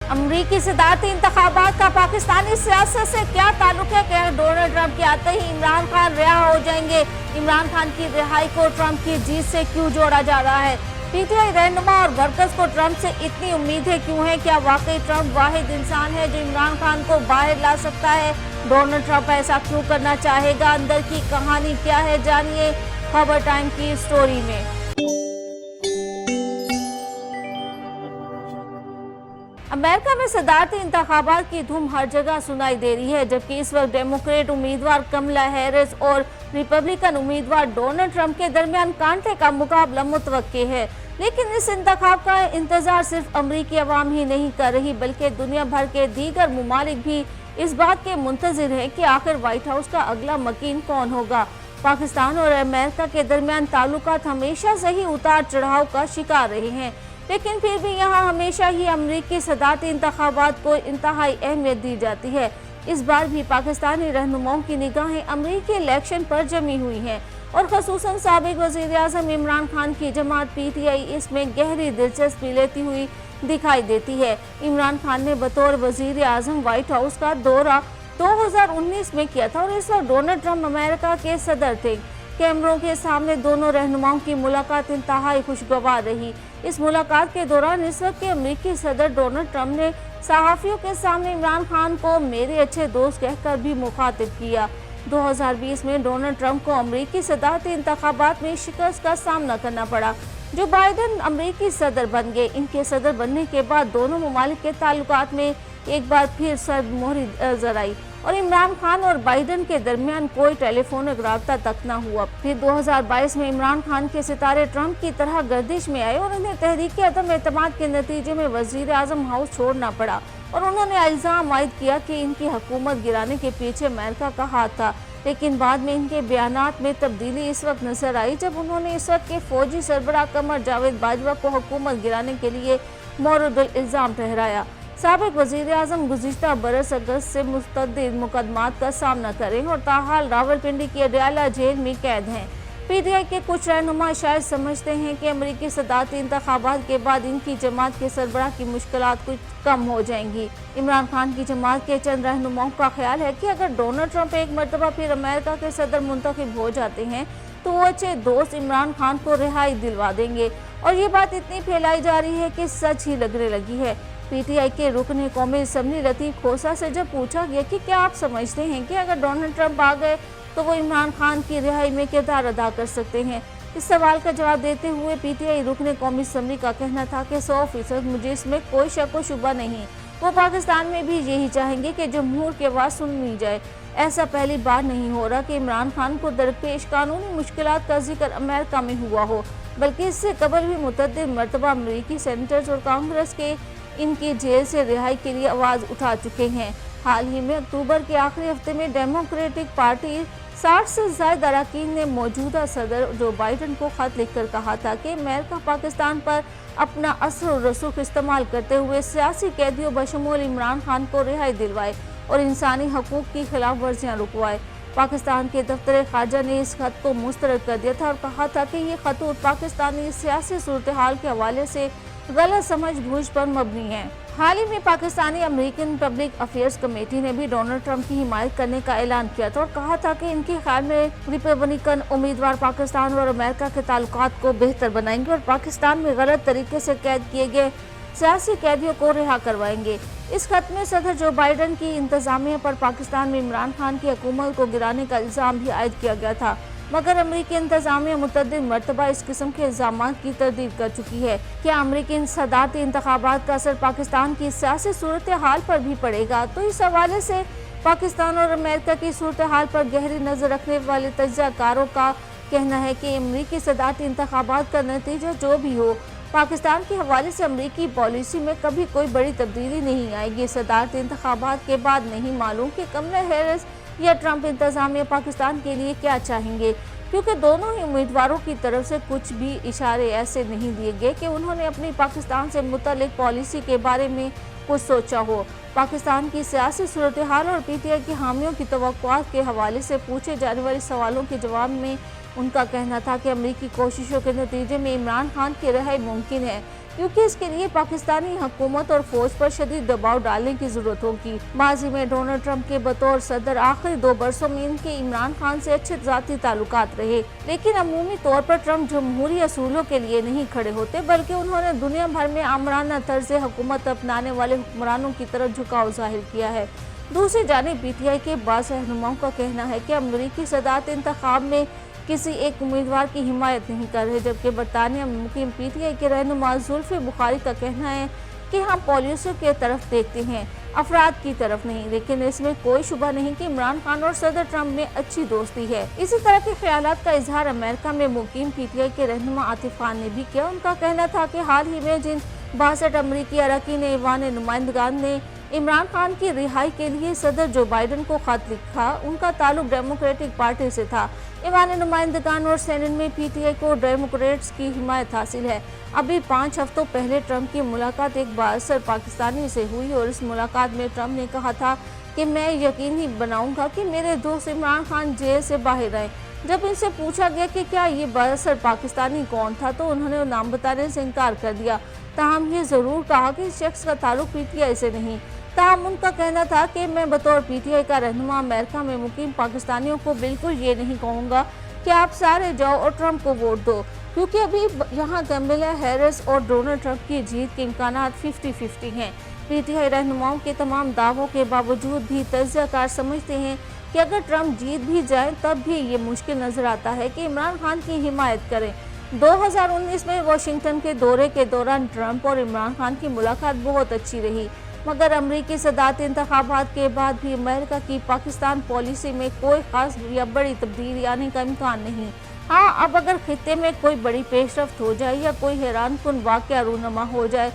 अमरीकी सदारती इंतखाबात का पाकिस्तानी सियासत से क्या ताल्लुक है? कि डोनाल्ड ट्रंप के आते ही इमरान खान रिहा हो जाएंगे। इमरान खान की रिहाई को ट्रंप की जीत से क्यों जोड़ा जा रहा है? पीटीआई रहनुमा और वर्कर्स को ट्रंप से इतनी उम्मीदें क्यों हैं? क्या वाकई ट्रंप वाहिद इंसान है जो इमरान खान को बाहर ला सकता है? डोनाल्ड ट्रंप ऐसा क्यों करना चाहेगा? अंदर की कहानी क्या है, जानिए खबर टाइम की स्टोरी में। अमेरिका में सदारती इंतखाबात की धूम हर जगह सुनाई दे रही है, जबकि इस वक्त डेमोक्रेट उम्मीदवार कमला हैरिस और रिपब्लिकन उम्मीदवार डोनाल्ड ट्रंप के दरमियान कांटे का मुकाबला मुतवक्के है। लेकिन इस इंतखाब का इंतजार सिर्फ अमरीकी अवाम ही नहीं कर रही, बल्कि दुनिया भर के दीगर मुमालिक भी इस बात के मुंतजिर हैं कि आखिर व्हाइट हाउस का अगला मकीन कौन होगा। पाकिस्तान और अमेरिका के दरमियान ताल्लुकात हमेशा से ही उतार चढ़ाव का शिकार रहे हैं, लेकिन फिर भी यहाँ हमेशा ही अमरीकी सदारती इंतखाबात को इंतहाई अहमियत दी जाती है। इस बार भी पाकिस्तानी रहनुमाओं की निगाहें अमरीकी इलेक्शन पर जमी हुई हैं और खसूसन साबिक वज़ीर आज़म इमरान खान की जमात पीटीआई इसमें गहरी दिलचस्पी लेती हुई दिखाई देती है। इमरान खान ने बतौर वज़ीर आज़म व्हाइट हाउस का दौरा 2019 में किया था और इस वक्त डोनाल्ड ट्रंप अमेरिका के सदर थे। कैमरों के सामने दोनों रहनुमाओं की मुलाकात इंतहाई खुशगवार रही। इस मुलाकात के दौरान इस वक्त के अमरीकी सदर डोनाल्ड ट्रंप ने सहाफ़ियों के सामने इमरान खान को मेरे अच्छे दोस्त कहकर भी मुखातिब किया। 2020 में डोनाल्ड ट्रंप को अमरीकी सदारती इंतखाबात में शिकस्त का सामना करना पड़ा। जो बाइडेन अमरीकी सदर बन गए। इनके सदर बनने के बाद दोनों ममालिक के ताल्लुकात में एक बार फिर सर्द मोहरी नजर आई और इमरान खान और बाइडेन के दरमियान कोई टेलीफोनिक राब्ता तक न हुआ। फिर 2022 में इमरान खान के सितारे ट्रंप की तरह गर्दिश में आए और उन्हें तहरीक अदम एतमाद के नतीजे में वजीर आजम हाउस छोड़ना पड़ा और उन्होंने इल्जाम आयद किया कि इनकी हुकूमत गिराने के पीछे अमेरिका का हाथ था। लेकिन बाद में इनके बयानात में तब्दीली इस वक्त नजर आई जब उन्होंने इस वक्त के फौजी सरबराह कमर जावेद बाजवा को हुकूमत गिराने के लिए मोरदुल इल्जाम ठहराया। साबिक वज़ीर आज़म गुज़िश्ता बरस अगस्त से मुस्तदिल मुकदमात का सामना करें और ताहाल रावलपिंडी की अडयाला जेल में कैद हैं। पीटीआई के कुछ रहनुमा शायद समझते हैं कि अमरीकी सदारती इंतखाबात के बाद इनकी जमात के सरबराह की मुश्किलात कुछ कम हो जाएंगी। इमरान खान की जमात के चंद रहनुमाओं का ख्याल है कि अगर डोनाल्ड ट्रंप एक मरतबा फिर अमेरिका के सदर मुंतखब हो जाते हैं तो वो अच्छे दोस्त इमरान खान को रिहाई दिलवा देंगे और ये बात इतनी फैलाई जा रही है कि सच ही लगने लगी है। पीटीआई के रुकन कौमी असम्बली लतीफ़ खोसा से जब पूछा गया कि क्या आप समझते हैं कि अगर डोनाल्ड ट्रंप आ गए तो वो इमरान खान की रिहाई में किरदार अदा कर सकते हैं, इस सवाल का जवाब देते हुए पीटीआई रुकन कौमी असम्बली का कहना था कि 100% मुझे इसमें कोई शक व शुबा नहीं। वो पाकिस्तान में भी यही चाहेंगे कि जमहूर की आवाज़ सुनी जाए। ऐसा पहली बार नहीं हो रहा कि इमरान खान को दरपेश कानूनी मुश्किलात का जिक्र अमेरिका में हुआ हो, बल्कि इससे कबल भी मुतअद्दिद मरतबा अमरीकी सेनेटर्स और कांग्रेस के इनकी जेल से रिहाई के लिए आवाज़ उठा चुके हैं। हाल ही में अक्टूबर के आखिरी हफ्ते में डेमोक्रेटिक पार्टी 60 से ज़ायद अरकान ने मौजूदा सदर जो बाइडेन को खत लिखकर कहा था कि अमेरिका पाकिस्तान पर अपना असर और रसूख इस्तेमाल करते हुए सियासी कैदियों बशमूल इमरान खान को रिहाई दिलवाए और इंसानी हकूक़ की खिलाफ वर्जियाँ रुकवाए। पाकिस्तान के दफ्तर ख़ारजा ने इस खत को मुस्तरद कर दिया था और कहा था कि ये खतूत पाकिस्तानी सियासी सूरत हाल के हवाले से गलत समझ बूझ पर मबनी है। हाल ही में Pakistani American public affairs committee ने भी डोनाल्ड ट्रंप की हिमायत करने का ऐलान किया था और कहा था कि इनके ख्याल में रिपब्लिकन उम्मीदवार पाकिस्तान और अमेरिका के ताल्लुकात को बेहतर बनाएंगे और पाकिस्तान में गलत तरीके से कैद किए गए सियासी कैदियों को रिहा करवाएंगे। इस खत में सदर जो बाइडेन की इंतजामिया पर पाकिस्तान में इमरान खान की हुकूमत को गिराने का इल्ज़ाम भी आयद किया गया था, मगर अमरीकी इंतजामिया मुतअद्दिद मरतबा इस किस्म के इल्ज़ामात की तरदीद कर चुकी है। क्या अमरीकी सदारती इंतखाबात का असर पाकिस्तान की सियासी सूरत हाल पर भी पड़ेगा? तो इस हवाले से पाकिस्तान और अमेरिका की सूरत हाल पर गहरी नज़र रखने वाले तज्ज़ियाकारों का कहना है कि अमरीकी सदारती इंतखाबात का नतीजा जो भी हो, पाकिस्तान के हवाले से अमरीकी पॉलिसी में कभी कोई बड़ी तब्दीली नहीं आएगी। सदारती इंतखाबात के बाद नहीं मालूम कि कमला हैरिस या ट्रंप इंतजामिया पाकिस्तान के लिए क्या चाहेंगे, क्योंकि दोनों ही उम्मीदवारों की तरफ से कुछ भी इशारे ऐसे नहीं दिए गए कि उन्होंने अपनी पाकिस्तान से मुतल्लिक पॉलिसी के बारे में कुछ सोचा हो। पाकिस्तान की सियासी सूरत हाल और पीटीआई के हामियों की तवक्कुआत के हवाले से पूछे जाने वाले सवालों के जवाब में उनका कहना था कि अमरीकी कोशिशों के नतीजे में इमरान खान की रिहाई मुमकिन है, क्योंकि इसके लिए पाकिस्तानी हुकूमत और फौज पर शदीद दबाव डालने की जरूरत होगी। माजी में डोनाल्ड ट्रंप के बतौर सदर आखिरी 2 बरसों में इनके इमरान खान से अच्छे ज़ाती ताल्लुकात रहे, लेकिन अमूमी तौर पर ट्रंप जमहूरी असूलों के लिए नहीं खड़े होते, बल्कि उन्होंने दुनिया भर में आमराना तर्ज हुकूमत अपनाने वाले हुक्मरानों की तरफ झुकाव जाहिर किया है। दूसरी जानिब पीटीआई के बाज़ रहनुमाओं का कहना है कि अमरीकी सदारती इंतखाब में किसी एक उम्मीदवार की हिमायत नहीं कर रहे, जबकि बरतानिया में मुकीम पीटीआई के रहनुमा जुल्फी बुखारी का कहना है कि हम पॉलिसियों की तरफ देखते हैं, अफराद की तरफ नहीं। लेकिन इसमें कोई शुबा नहीं कि इमरान खान और सदर ट्रंप में अच्छी दोस्ती है। इसी तरह के ख्यालात का इजहार अमेरिका में मुकीम पीटीआई के रहनुमा आतिफ खान ने भी किया। उनका कहना था कि हाल ही में जिन 62 अमरीकी अरकान ऐवान नुमाइंदगान ने इमरान खान की रिहाई के लिए सदर जो बाइडन को खत लिखा, उनका ताल्लुक डेमोक्रेटिक पार्टी से था। ऐवान नुमाइंदगान और सेनेट में पीटीआई को डेमोक्रेट्स की हिमायत हासिल है। अभी 5 हफ्तों पहले ट्रंप की मुलाकात एक बाअसर पाकिस्तानी से हुई और इस मुलाकात में ट्रंप ने कहा था कि मैं यकीनी बनाऊंगा कि मेरे दोस्त इमरान खान जेल से बाहर आए। जब इनसे पूछा गया कि क्या ये बाअसर पाकिस्तानी कौन था, तो उन्होंने नाम बताने से इनकार कर दिया। ताहम ये जरूर कहा कि इस शख्स का ताल्लुक पीटीआई से नहीं। ताहम उनका कहना था कि मैं बतौर पीटीआई का रहनुमा अमेरिका में मुकीम पाकिस्तानियों को बिल्कुल ये नहीं कहूँगा कि आप सारे जाओ और ट्रंप को वोट दो, क्योंकि अभी यहाँ कमला हैरिस और डोनाल्ड ट्रंप की जीत के इम्कानात 50-50 हैं। पीटीआई रहनुमाओं के तमाम दावों के बावजूद भी तज्ज़ियाकार समझते हैं कि अगर ट्रंप जीत भी जाए तब भी ये मुश्किल नजर आता है कि इमरान खान की हिमायत करें। 2019 में वाशिंगटन के दौरे के दौरान ट्रंप और इमरान खान की मुलाकात बहुत अच्छी रही, मगर अमरीकी सदारती इंतखाबात के बाद भी अमेरिका की पाकिस्तान पॉलिसी में कोई खास या बड़ी तब्दीली आने का इम्कान नहीं। हाँ, अब अगर खित्ते में कोई बड़ी पेशरफ्त हो जाए या कोई हैरानकुन वाक़या रूनुमा हो जाए,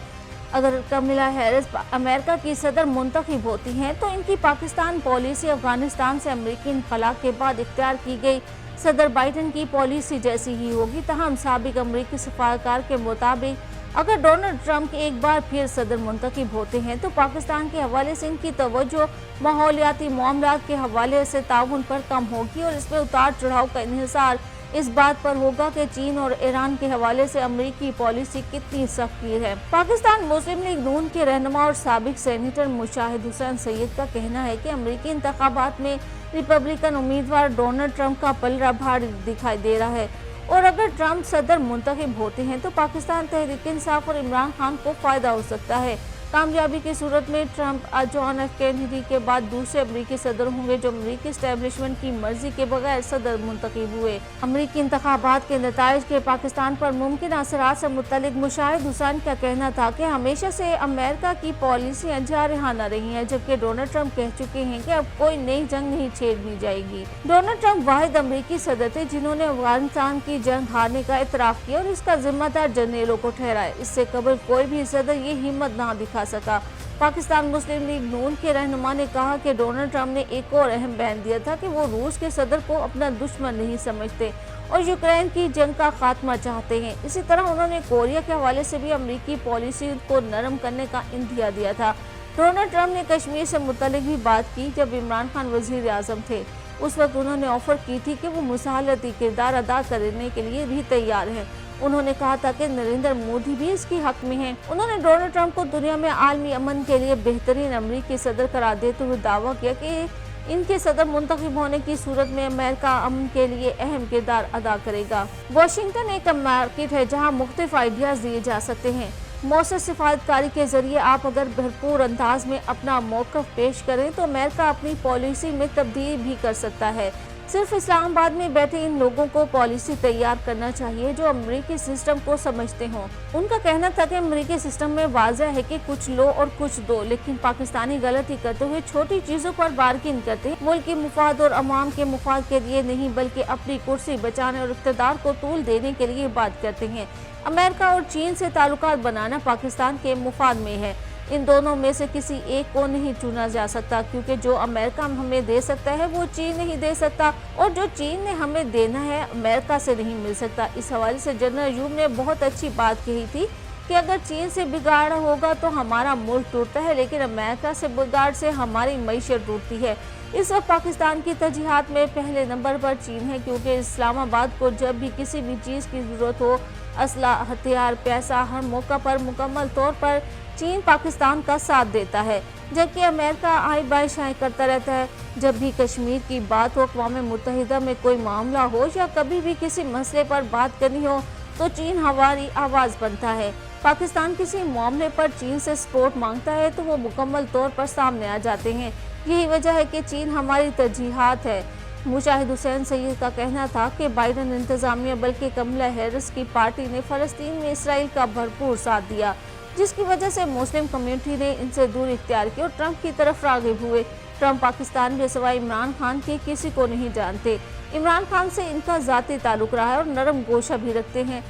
अगर कमला हैरिस अमेरिका की सदर मुंतखब होती हैं, तो इनकी पाकिस्तान पॉलिसी अफगानिस्तान से अमरीकी इनखला के बाद इख्तियार की गई सदर बाइडन की पॉलिसी जैसी ही होगी। तहम साबिक अमरीकी सफारतकार के मुताबिक अगर डोनाल्ड ट्रंप एक बार फिर सदर मुंतखब होते हैं तो पाकिस्तान के हवाले से इनकी तवज्जो माहौलियाती मामलात के हवाले से ताउन पर कम होगी और इसमें उतार चढ़ाव का इन्हिसार इस बात पर होगा कि चीन और ईरान के हवाले से अमरीकी पॉलिसी कितनी सख्त है। पाकिस्तान मुस्लिम लीग नून के रहनुमा और साबिक सेनेटर मुशाहिद हुसैन सैयद का कहना है कि अमरीकी इंतखाबात में रिपब्लिकन उम्मीदवार डोनाल्ड ट्रंप का पलड़ा भारी दिखाई दे रहा है और अगर ट्रंप सदर मुंतखब होते हैं तो पाकिस्तान तहरीक इंसाफ और इमरान खान को फायदा हो सकता है। कामयाबी की सूरत में ट्रंप जॉन एफ कैनेडी के बाद दूसरे अमरीकी सदर होंगे जो अमरीकी एस्टेब्लिशमेंट की मर्जी के बगैर सदर मुंतखब हुए। अमरीकी इंतखाबात के नताइज के पाकिस्तान पर मुमकिन असरात से मुतल्लिक मुशाहिद हुसैन का कहना था कि हमेशा से अमेरिका की पॉलिसियां जारहाना रही हैं, जबकि डोनाल्ड ट्रंप कह चुके हैं कि अब कोई नई जंग नहीं छेड़नी जाएगी। डोनाल्ड ट्रंप वाहिद अमरीकी सदर थे जिन्होंने अफगानिस्तान की जंग हारने का एतराफ़ किया और इसका जिम्मेदार जनरलों को ठहराया। इससे कबल कोई भी सदर ये हिम्मत ना दिखा सका। पाकिस्तान मुस्लिम लीग नून के रहनुमा ने कहा कि डोनाल्ड ट्रंप ने एक और अहम बयान दिया था कि वो रूस के सदर को अपना दुश्मन नहीं समझते और यूक्रेन की जंग का खात्मा चाहते हैं। इसी तरह उन्होंने कोरिया के हवाले से भी अमरीकी पॉलिसी को नरम करने का इंदिया दिया था। डोनाल्ड ट्रंप ने कश्मीर से मुतल्लिक भी बात की। जब इमरान खान वजीर आजम थे उस वक्त उन्होंने ऑफर की थी कि वो मुसाहलती किरदार अदा करने के लिए भी तैयार हैं। उन्होंने कहा था कि नरेंद्र मोदी भी इसकी हक में हैं। उन्होंने डोनाल्ड ट्रंप को दुनिया में आलमी अमन के लिए बेहतरीन अमरीकी सदर करार देते हुए दावा किया कि इनके सदर मुंतखब होने की सूरत में अमेरिका अमन के लिए अहम किरदार अदा करेगा। वाशिंगटन एक मार्केट है जहां मुख्तलिफ आइडियाज दिए जा सकते हैं। मौसर सिफारतकारी के जरिए आप अगर भरपूर अंदाज में अपना मौक़िफ़ पेश करें तो अमेरिका अपनी पॉलिसी में तब्दीली भी कर सकता है। सिर्फ इस्लामाबाद में बैठे इन लोगों को पॉलिसी तैयार करना चाहिए जो अमरीकी सिस्टम को समझते हों। उनका कहना था कि अमरीकी सिस्टम में वाज़ेह है कि कुछ लो और कुछ दो, लेकिन पाकिस्तानी गलती करते हुए छोटी चीज़ों पर बार्गिन करते हैं। मुल्क के मुफाद और अवाम के मुफाद के लिए नहीं बल्कि अपनी कुर्सी बचाने और इक़्तिदार को तूल देने के लिए बात करते हैं। अमेरिका और चीन से ताल्लुकात बनाना पाकिस्तान के मुफाद में है। इन दोनों में से किसी एक को नहीं चुना जा सकता, क्योंकि जो अमेरिका हमें दे सकता है वो चीन नहीं दे सकता और जो चीन ने हमें देना है अमेरिका से नहीं मिल सकता। इस हवाले से जनरल यूब ने बहुत अच्छी बात कही थी कि अगर चीन से बिगाड़ होगा तो हमारा मुल्क टूटता है, लेकिन अमेरिका से बिगाड़ से हमारी मईशत टूटती है। इस वक्त पाकिस्तान की तरजीहात में पहले नंबर पर चीन है, क्योंकि इस्लामाबाद को जब भी किसी भी चीज़ की ज़रूरत हो असला, हथियार, पैसा, हर मौका पर मुकम्मल तौर पर चीन पाकिस्तान का साथ देता है, जबकि अमेरिका आय बायशाएं करता रहता है। जब भी कश्मीर की बात हो, अक़वाम मुत्तहिदा में कोई मामला हो या कभी भी किसी मसले पर बात करनी हो तो चीन हमारी आवाज़ बनता है। पाकिस्तान किसी मामले पर चीन से सपोर्ट मांगता है तो वो मुकम्मल तौर पर सामने आ जाते हैं। यही वजह है कि चीन हमारी तरजीहात है। मुजाहिद हुसैन सैयद का कहना था कि बाइडन इंतजामिया बल्कि कमला हैरिस की पार्टी ने फ़लस्तीन में इसराइल का भरपूर साथ दिया, जिसकी वजह से मुस्लिम कम्युनिटी ने इनसे दूर इख्तियार की और ट्रंप की तरफ राग़िब हुए। ट्रंप पाकिस्तान में सिवाय इमरान खान के किसी को नहीं जानते। इमरान खान से इनका ज़ाती ताल्लुक़ रहा है और नरम गोशा भी रखते हैं।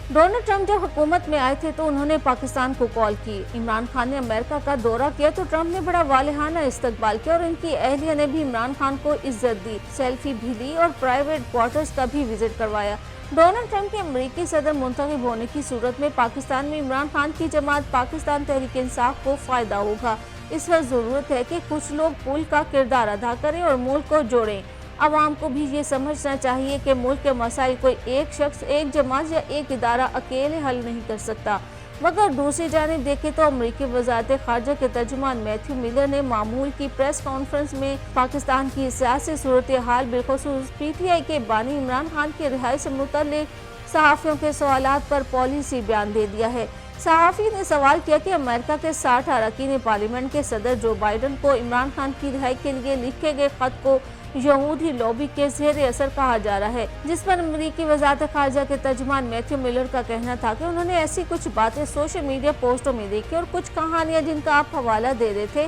डोनाल्ड ट्रंप जब हुकूमत में आए थे तो उन्होंने पाकिस्तान को कॉल की। इमरान खान ने अमेरिका का दौरा किया तो ट्रंप ने बड़ा वालिहाना इस्तकबाल किया और इनकी अहलिया ने भी इमरान खान को इज्जत दी, सेल्फी भी ली और प्राइवेट क्वार्टर्स का भी विजिट करवाया। डोनाल्ड ट्रंप के अमेरिकी सदर मुंतखब होने की सूरत में पाकिस्तान में इमरान खान की जमात पाकिस्तान तहरीक इंसाफ को फ़ायदा होगा। इस वक्त ज़रूरत है कि कुछ लोग पुल का किरदार अदा करें और मुल्क को जोड़ें। आवाम को भी ये समझना चाहिए कि मुल्क के मसाइल कोई एक शख्स, एक जमात या एक इदारा अकेले हल नहीं कर सकता। मगर दूसरी जानिब देखें तो अमरीकी वज़ारत ख़ारजा के तर्जुमान मैथ्यू मिलर ने मामूल की प्रेस कॉन्फ्रेंस में पाकिस्तान की सियासी सूरत हाल, बिलखुसूस PTI के बानी इमरान खान की रिहाई से मुतल्लिक़ सहाफ़ियों के सवालात पर पॉलिसी बयान दे दिया है। सहाफ़ी ने सवाल किया कि अमेरिका के 60 अरकान पार्लियामेंट के सदर जो बाइडन को इमरान खान की रिहाई के लिए लिखे गए खत को यहूदी लॉबी के ज़ेर असर कहा जा रहा है, जिस पर अमरीकी वज़ारत ख़ारजा के तर्जुमान मैथ्यू मिलर का कहना था कि उन्होंने ऐसी कुछ बातें सोशल मीडिया पोस्टों में देखी और कुछ कहानियां जिनका आप हवाला दे रहे थे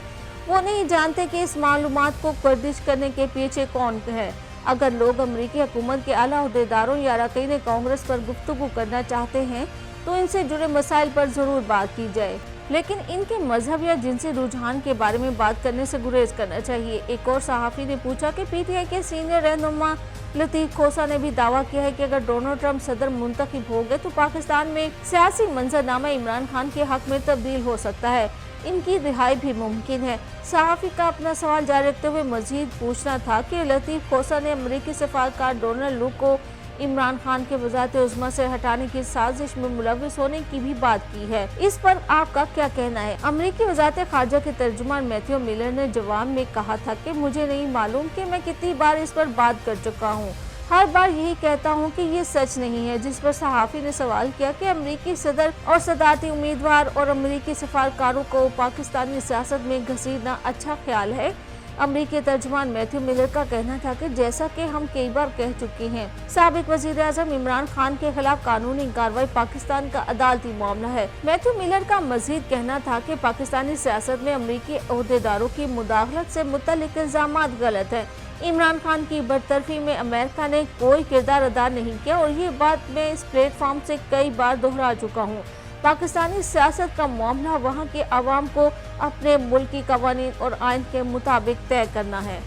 वो नहीं जानते कि इस मालूमात को गर्दिश करने के पीछे कौन है। अगर लोग अमरीकी हुकूमत के आला अहदेदारों या अरकान कांग्रेस पर गुफ्तगू करना चाहते हैं तो इनसे जुड़े मसाइल पर ज़रूर बात की जाए, लेकिन इनके मजहब या जिनसी रुझान के बारे में बात करने से गुरेज करना चाहिए। एक और सहाफ़ी ने पूछा कि PTI के सीनियर रहनुमा लतीफ़ खोसा ने भी दावा किया है कि अगर डोनाल्ड ट्रंप सदर मुंतखब हो गए तो पाकिस्तान में सियासी मंजरनामा इमरान खान के हक में तब्दील हो सकता है, इनकी रिहाई भी मुमकिन है। सहाफ़ी का अपना सवाल जारी रखते हुए मजीद पूछना था कि लतीफ़ खोसा ने अमरीकी सफारतकार डोनाल्ड लू को इमरान खान के वज़ारत उज़्मा से हटाने की साजिश में मुलव्विस होने की भी बात की है। इस पर आपका क्या कहना है? अमरीकी वज़ारत ख़ारजा के तर्जुमान मैथ्यू मिलर ने जवाब में कहा था कि मुझे नहीं मालूम कि मैं कितनी बार इस पर बात कर चुका हूँ, हर बार यही कहता हूँ कि ये सच नहीं है। जिस पर सहाफ़ी ने सवाल किया कि अमरीकी सदर और सदारती उम्मीदवार और अमरीकी सफारतकारों को पाकिस्तानी सियासत में घसीटना अच्छा ख्याल है। अमरीकी तर्जुमान मैथ्यू मिलर का कहना था कि जैसा कि हम कई बार कह चुके हैं, साबिक वज़ीर आज़म इमरान खान के खिलाफ कानूनी कार्रवाई पाकिस्तान का अदालती मामला है। मैथ्यू मिलर का मजीद कहना था कि पाकिस्तानी सियासत में अमरीकी अहदेदारों की मुदाखलत से मुतल्लिक़ इल्ज़ामात गलत है। इमरान खान की बरतरफी में अमेरिका ने कोई किरदार अदा नहीं किया और ये बात मैं इस प्लेटफॉर्म से कई बार दोहरा चुका हूँ। पाकिस्तानी सियासत का मामला वहाँ के अवाम को अपने मुल्की कवानीन और आइन के मुताबिक तय करना है।